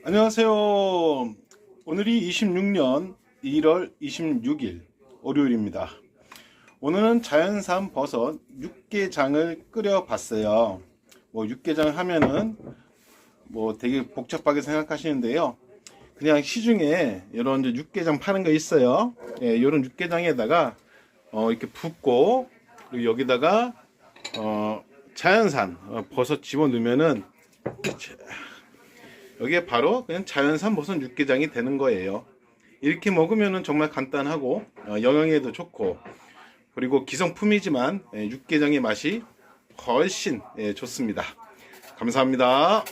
안녕하세요. 오늘이 26년 1월 26일 월요일입니다. 오늘은 자연산 버섯 육개장을 끓여 봤어요. 육개장 하면은 되게 복잡하게 생각하시는데요. 그냥 시중에 이런 육개장 파는 거 있어요. 예, 이런 육개장에다가 이렇게 붓고, 그리고 여기다가 자연산 버섯 집어 넣으면은 여기에 바로 그냥 자연산 버섯 육개장이 되는 거예요. 이렇게 먹으면 정말 간단하고 영양에도 좋고, 그리고 기성품이지만 육개장의 맛이 훨씬 좋습니다. 감사합니다.